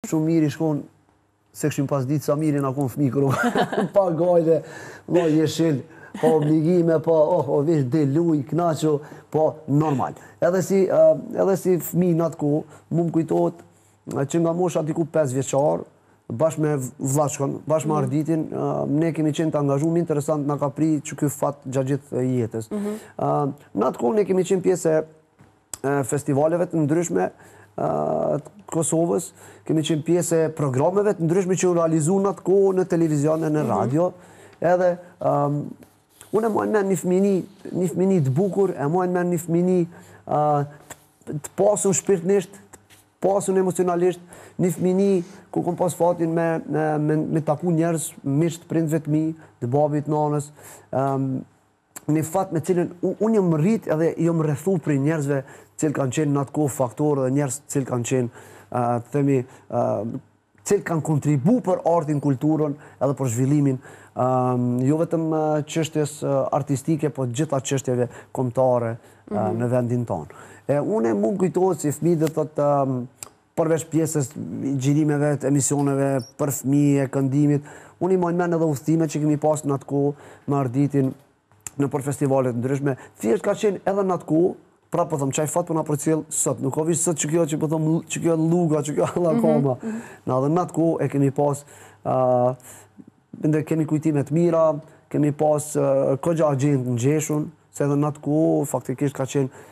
shumë mirë i shkon, se këshim pas ditë sa mirë në konë fmi kërë, pa gajle, no jeshil, pa obligime, pa, vesh dhe luj, knaqo, pa normal. Edhe si fmi në atë ko, mu më kujtojt që nga mosha diku 5 vjeqar, bashkë me vlaçkon, bashkë me Arditin, ne kemi qenë të angazhuar, interesant nga ka pri që ky fat gjatë gjithë jetës. Në atë kohë ne kemi qenë pjesë e festivaleve të ndryshme të Kosovës, kemi qenë pjesë e programeve të ndryshme që u realizuan në atë kohë në televizion e në radio, edhe unë e mojnë me një fëmini të bukur, e mojnë me një fëmini të pasun shpirtnisht, të pasun emocionalisht, një fëmini ku kom pas fatin me taku njerës, miqt prindve të mi, të babit, nanës, një fat me cilën unë jam rrit edhe jam rrethu për njerëzve cilë kanë qenë në atë kohë faktorë dhe njerëz cilë kanë qenë, cilë kanë kontribu për artin, kulturën edhe për zhvillimin, jo vetëm çështjes artistike, po gjitha çështjeve kombëtare në vendin tonë. Unë më kujtohet si fëmijë dhe thotë përveç pjesës xhirimeve, të emisioneve për fëmijë, këndimit, unë i mojnë men edhe udhëtimet që kemi pas në atë kohë me Arditin në për festivalet ndryshme. Thjesht ka qenë edhe në atë kohë, pra po thëmë, qaj fat për nga për cilë sot, nuk ka vishë sot që kjo që po thëmë, që kjo luga, që kjo lakoma. Në edhe në atë kohë e kemi pas, kemi kujtimet mira, kemi pas këgja agjendë në gjeshun, se edhe në atë kohë faktikisht ka qenë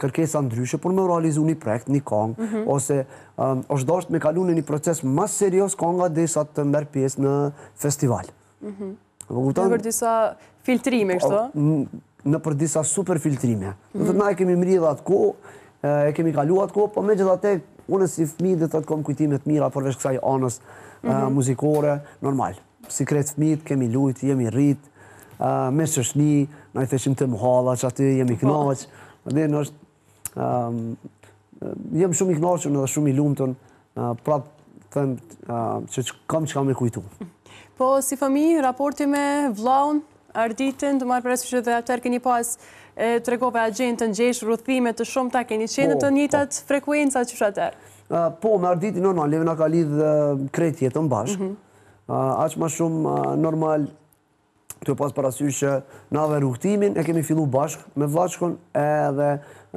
kërkesa ndryshe, por me realizu një projekt, një kongë, ose është dasht me kalu në një proces mas serios konga dhe sa të mërë pjesë në festival. Në për disa filtrime, kështu? Në për disa super filtrime. Na e kemi mri dhe atë kohë, e kemi kalu atë kohë, po me gjitha te, unë si fmi dhe të kom kujtimet mira, përveç kësaj anës muzikore, normal. Si kretë fmit, kemi lujt, jemi rrit, me shëshni, na i theshim të muhala që aty jemi knaq, dhe në është, jem shumë i knaqën edhe shumë i lumëtën, prapë thëmë që kam me kujtu. Po, si fëmi, raporti me vlaun, Arditin, të marrë përresu që dhe atër keni pas të regove agjentën, gjesh, rrëthime të shumë ta keni qenë të njëtat frekuencat që atër? Po, me Arditin, normal, leve nga ka lidhë krejt jetën bashkë. Aqë ma shumë normal të pas parasysh që na dhe rrugtimin e kemi fillu bashkë me vlaçkon edhe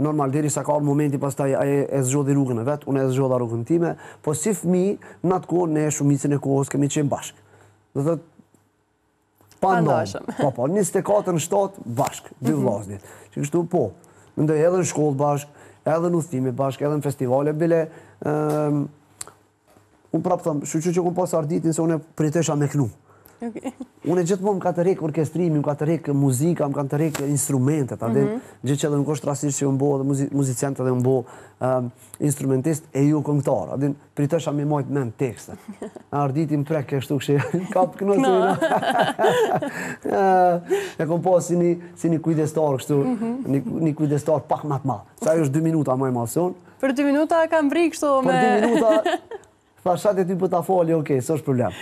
normal, deri sa ka orë momenti pas taj e zgjodhi rrugën e vetë, unë e zgjodha rrugën time, po si fëmi, në atë kohë, ne shumicën e kohës kemi qenë bashkë. Dhe thët, pandashëm. Po, 24/7 bashkë, dy vllaznit. Që kështu, po, mendoj edhe në shkollë bashkë, edhe në udhëtime bashkë, edhe në festivale, bile, unë prapë thëmë, shuqë që unë pas Arditin se unë e pritesha me knu. Unë e gjithmonë më ka të rekë orkestrimi, më ka të rekë muzika, më ka të rekë instrumentet, gjithë që edhe nuk është rasisht që unë bo dhe muziciantë edhe unë bo instrumentist e ju këngëtar, adin pritesha me majtë men tekstet. Arditi më preke kështu kështë, kap kënësina. E kom po si një kujdestar kështu, një kujdestar pak më të malë. Sa është 2 minuta më e malëson. Për 2 minuta kam bri kështu me... Për 2 minuta, thashat e ty për ta fali, okej, së është problem.